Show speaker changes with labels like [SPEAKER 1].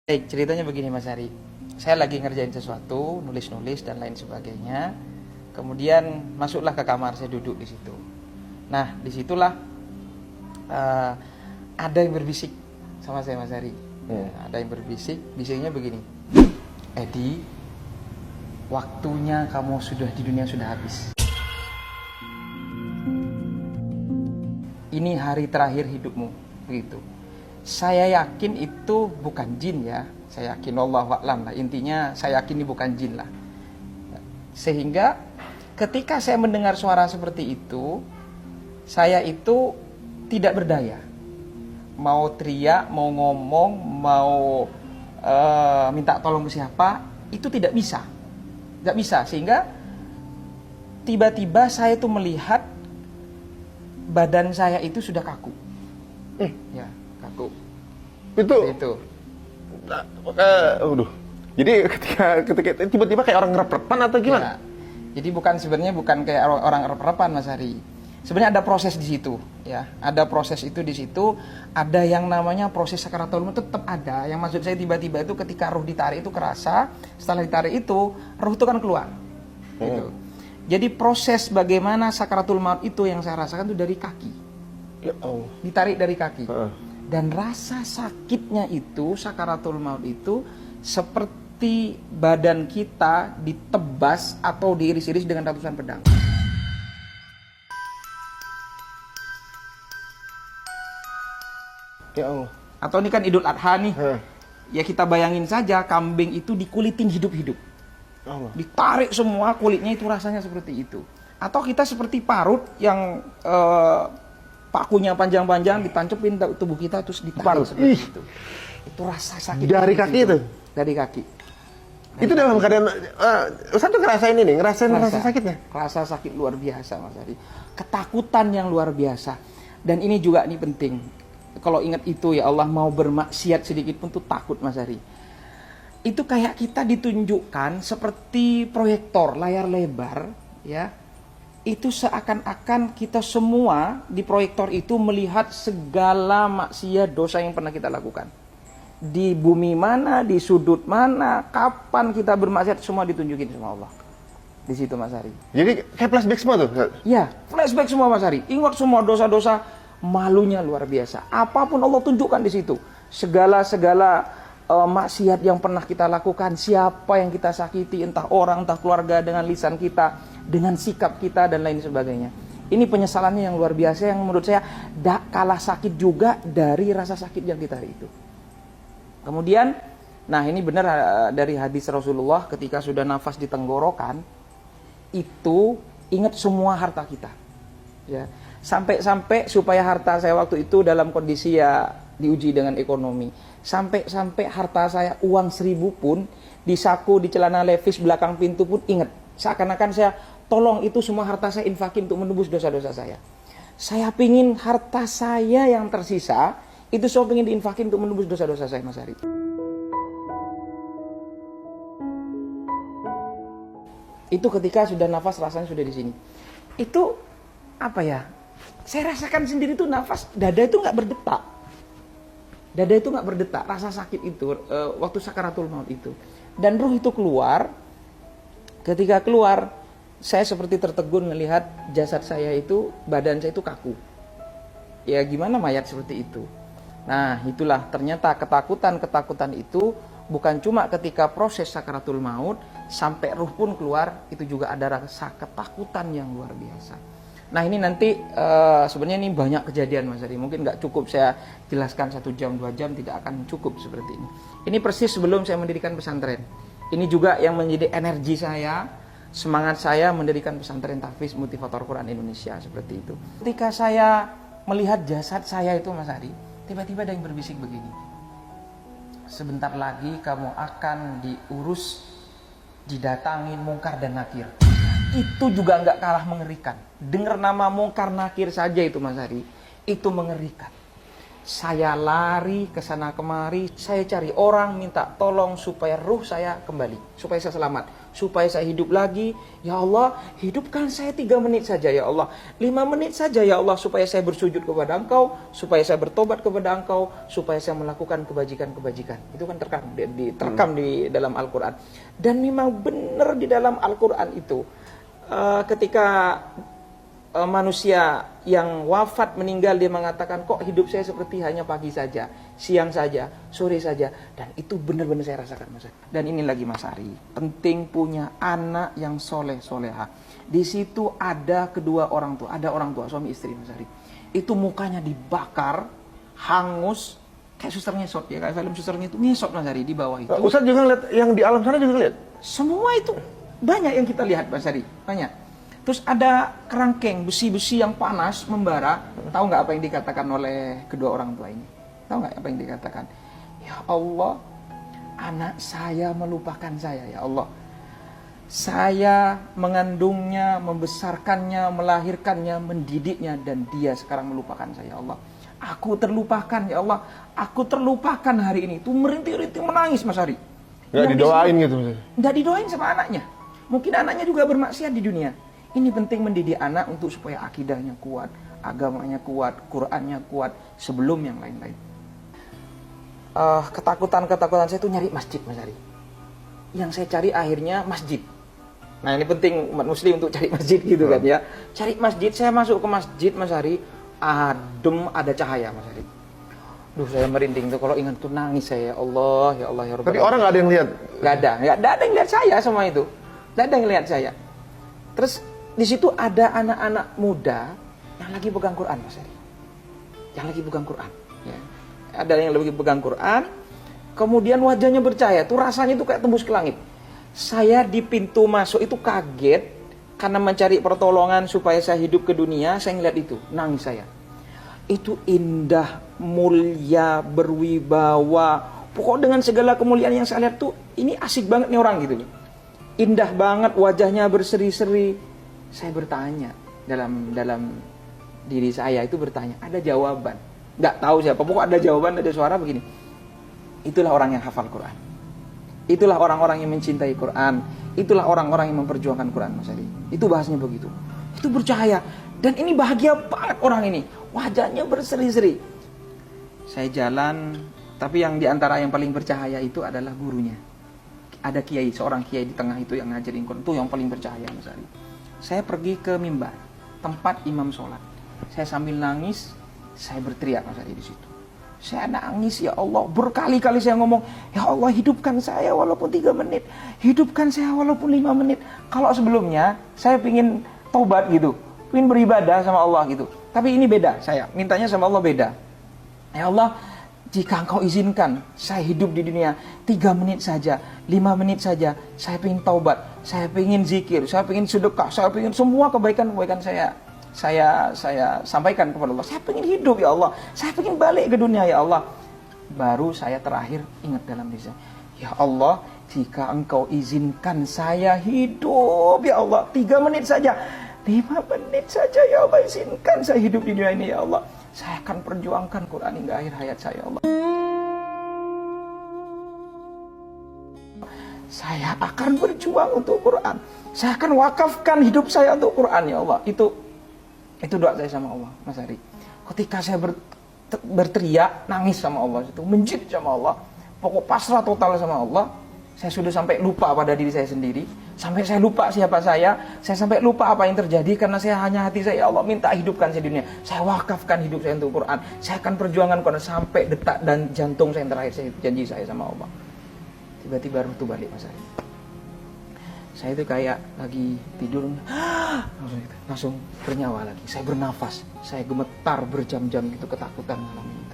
[SPEAKER 1] Baik, ceritanya begini Mas Ari. Saya lagi ngerjain sesuatu, nulis-nulis dan lain sebagainya. Kemudian masuklah ke kamar, saya duduk di situ. Nah, disitulah eh, ada yang berbisik sama saya Mas Ari. Ada yang berbisik, bisiknya begini. Edi, waktunya kamu sudah di dunia sudah habis. Ini hari terakhir hidupmu, begitu. Saya yakin itu bukan jin ya. Saya yakin wallahu a'lam lah. Intinya saya yakin ini bukan jin lah. Sehingga ketika saya mendengar suara seperti itu, saya itu tidak berdaya. Mau teriak, mau ngomong, mau minta tolong ke siapa, itu tidak bisa. Tidak bisa. Sehingga tiba-tiba saya itu melihat badan saya itu sudah kaku. Ya, kaku.
[SPEAKER 2] Itu. Waduh. Jadi ketika tiba-tiba kayak orang ngerep-repan atau gimana?
[SPEAKER 1] Ya. Jadi sebenarnya bukan kayak orang rep-repan Mas Hari. Sebenarnya ada proses di situ, ya. Ada proses itu di situ. Ada yang namanya proses sakaratul maut tetap ada. Yang maksud saya tiba-tiba itu ketika ruh ditarik itu kerasa. Setelah ditarik itu, ruh itu kan keluar. Gitu. Jadi proses bagaimana sakaratul maut itu yang saya rasakan itu dari kaki.
[SPEAKER 2] Ya Allah.
[SPEAKER 1] Ditarik dari kaki. Dan rasa sakitnya itu, sakaratul maut itu seperti badan kita ditebas atau diiris-iris dengan ratusan pedang.
[SPEAKER 2] Ya Allah.
[SPEAKER 1] Atau ini kan Idul Adha nih. Ya kita bayangin saja kambing itu dikulitin hidup-hidup.
[SPEAKER 2] Allah.
[SPEAKER 1] Ditarik semua kulitnya itu rasanya seperti itu. Atau kita seperti parut yang pakunya panjang-panjang ditancepin tubuh kita terus ditarik seperti itu. Itu rasa sakit.
[SPEAKER 2] Dari kaki itu?
[SPEAKER 1] Dari kaki.
[SPEAKER 2] Itu dalam keadaan Ustaz tuh ngerasain ini, ngerasain rasa sakitnya.
[SPEAKER 1] Rasa sakit luar biasa Mas Ari. Ketakutan yang luar biasa. Dan ini juga ini penting. Kalau ingat itu ya Allah, mau bermaksiat sedikit pun tuh takut Mas Ari. Itu kayak kita ditunjukkan seperti proyektor layar lebar ya. Itu seakan-akan kita semua di proyektor itu melihat segala maksiat dosa yang pernah kita lakukan. Di bumi mana, di sudut mana, kapan kita bermaksiat, semua ditunjukin sama Allah. Di situ Mas Ari.
[SPEAKER 2] Jadi kayak flashback semua tuh?
[SPEAKER 1] Ya, flashback semua Mas Ari. Ingat semua dosa-dosa, malunya luar biasa. Apapun Allah tunjukkan di situ. Segala maksiat yang pernah kita lakukan, siapa yang kita sakiti, entah orang, entah keluarga, dengan lisan kita, dengan sikap kita dan lain sebagainya. Ini penyesalannya yang luar biasa yang menurut saya tak kalah sakit juga dari rasa sakit yang kita hari itu. Kemudian, nah ini benar dari hadis Rasulullah ketika sudah nafas di tenggorokan, itu ingat semua harta kita. Ya, sampai supaya harta saya waktu itu dalam kondisi ya diuji dengan ekonomi. Sampai harta saya uang 1.000 pun di saku, di celana levis belakang pintu pun ingat. Seakan-akan saya tolong itu semua harta saya infakin untuk menebus dosa-dosa saya. Saya pingin harta saya yang tersisa itu saya pingin diinfakin untuk menebus dosa-dosa saya Mas Ari. Itu ketika sudah nafas rasanya sudah di sini. Itu apa ya? Saya rasakan sendiri tuh nafas dada itu nggak berdetak. Dada itu nggak berdetak, rasa sakit itu waktu sakaratul maut itu. Dan ruh itu keluar. Ketika keluar, saya seperti tertegun melihat jasad saya itu, badan saya itu kaku. Ya gimana mayat seperti itu? Nah itulah ternyata ketakutan itu bukan cuma ketika proses sakaratul maut, sampai ruh pun keluar, itu juga ada rasa ketakutan yang luar biasa. Nah ini nanti sebenarnya ini banyak kejadian Mas Ari. Mungkin nggak cukup saya jelaskan 1 jam 2 jam, tidak akan cukup seperti ini. Ini persis sebelum saya mendirikan pesantren. Ini juga yang menjadi energi saya, semangat saya mendirikan pesantren Tahfiz Motivator Quran Indonesia seperti itu. Ketika saya melihat jasad saya itu Mas Ari, tiba-tiba ada yang berbisik begini. Sebentar lagi kamu akan diurus, didatangin mungkar dan nakir. Itu juga nggak kalah mengerikan. Dengar nama mungkar nakir saja itu Mas Ari, itu mengerikan. Saya lari ke sana kemari, saya cari orang minta tolong supaya ruh saya kembali, supaya saya selamat, supaya saya hidup lagi. Ya Allah, hidupkan saya 3 menit saja ya Allah, 5 menit saja ya Allah, supaya saya bersujud kepada Engkau, supaya saya bertobat kepada Engkau, supaya saya melakukan kebajikan-kebajikan. Itu kan terekam di dalam Al-Quran. Dan memang benar di dalam Al-Quran itu, ketika manusia yang wafat meninggal, dia mengatakan, kok hidup saya seperti hanya pagi saja, siang saja, sore saja. Dan itu benar-benar saya rasakan, Mas Ari. Dan ini lagi Mas Ari, penting punya anak yang soleh-soleha. Di situ ada kedua orang tua, ada orang tua, suami istri, Mas Ari. Itu mukanya dibakar, hangus, kayak suster ngesot ya, kayak film suster itu ngesot, Mas Ari, di bawah itu.
[SPEAKER 2] Ustaz juga ngeliat yang di alam sana juga lihat.
[SPEAKER 1] Semua itu banyak yang kita lihat, Mas Ari, banyak. Terus ada kerangkeng, besi-besi yang panas membara. Tahu nggak apa yang dikatakan oleh kedua orang tua ini? Tahu nggak apa yang dikatakan? Ya Allah, anak saya melupakan saya, ya Allah. Saya mengandungnya, membesarkannya, melahirkannya, mendidiknya, dan dia sekarang melupakan saya, ya Allah. Aku terlupakan, ya Allah. Aku terlupakan hari ini. Itu merintih-rintih menangis, Mas Ari.
[SPEAKER 2] Nggak didoain gitu, Mas.
[SPEAKER 1] Nggak didoain sama anaknya. Mungkin anaknya juga bermaksiat di dunia. Ini penting mendidik anak untuk supaya akidahnya kuat, agamanya kuat, Qur'annya kuat sebelum yang lain-lain. Ketakutan saya itu nyari masjid, Mas Ari. Yang saya cari akhirnya masjid. Nah ini penting umat muslim untuk cari masjid gitu kan ya. Cari masjid, saya masuk ke masjid, Mas Ari, adem, ada cahaya, Mas Ari. Duh, saya merinding tuh kalau ingat tuh, nangis saya, ya Allah, ya Allah, ya Rabbal.
[SPEAKER 2] Tapi orang nggak ada yang lihat.
[SPEAKER 1] Nggak ada yang lihat saya sama itu. Nggak ada yang lihat saya. Terus di situ ada anak-anak muda yang lagi pegang Quran, Mas Ari. Yang lagi pegang Quran. Ya. Ada yang lagi pegang Quran, kemudian wajahnya bercahaya. Tuh rasanya itu kayak tembus ke langit. Saya di pintu masuk itu kaget karena mencari pertolongan supaya saya hidup ke dunia. Saya ngeliat itu, nangis saya. Itu indah, mulia, berwibawa. Pokoknya dengan segala kemuliaan yang saya lihat tuh, ini asik banget nih orang gitu. Indah banget, wajahnya berseri-seri. Saya bertanya dalam diri saya itu bertanya, ada jawaban. Nggak tahu siapa, pokoknya ada jawaban, ada suara begini. Itulah orang yang hafal Quran. Itulah orang-orang yang mencintai Quran. Itulah orang-orang yang memperjuangkan Quran, Mas Ari. Itu bahasanya begitu. Itu bercahaya. Dan ini bahagia banget orang ini. Wajahnya berseri-seri. Saya jalan, tapi yang diantara yang paling bercahaya itu adalah gurunya. Ada kiai, seorang kiai di tengah itu yang ngajarin Quran. Itu yang paling bercahaya, Mas Ari. Saya pergi ke mimbar, tempat imam sholat. Saya sambil nangis, saya berteriak, Mas Ari, di situ. Saya nangis, ya Allah, berkali-kali saya ngomong, ya Allah, hidupkan saya walaupun 3 menit, hidupkan saya walaupun 5 menit. Kalau sebelumnya saya pingin taubat gitu, pingin beribadah sama Allah gitu. Tapi ini beda, saya mintanya sama Allah beda. Ya Allah, jika Engkau izinkan saya hidup di dunia 3 menit saja, 5 menit saja, saya ingin taubat, saya ingin zikir, saya ingin sedekah, saya ingin semua kebaikan-kebaikan saya sampaikan kepada Allah. Saya ingin hidup, ya Allah. Saya ingin balik ke dunia, ya Allah. Baru saya terakhir ingat dalam diri saya, ya Allah, jika Engkau izinkan saya hidup, ya Allah, 3 menit saja, 5 menit saja, ya Allah, izinkan saya hidup di dunia ini, ya Allah. Saya akan perjuangkan Quran hingga akhir hayat saya, ya Allah. Saya akan berjuang untuk Quran. Saya akan wakafkan hidup saya untuk Quran, ya Allah. Itu doa saya sama Allah, Mas Ari. Ketika saya berteriak, nangis sama Allah, itu menjid sama Allah, pokok pasrah total sama Allah. Saya sudah sampai lupa pada diri saya sendiri, sampai saya lupa siapa saya sampai lupa apa yang terjadi karena saya hanya hati saya, ya Allah, minta hidupkan saya di dunia. Saya wakafkan hidup saya untuk Quran. Saya akan perjuangkan Quran sampai detak dan jantung saya yang terakhir, saya janji saya sama Allah. Tiba-tiba ruh itu balik, Mas Ari. Saya itu kayak lagi tidur, langsung bernyawa lagi. Saya bernafas, saya gemetar berjam-jam gitu, ketakutan malam itu.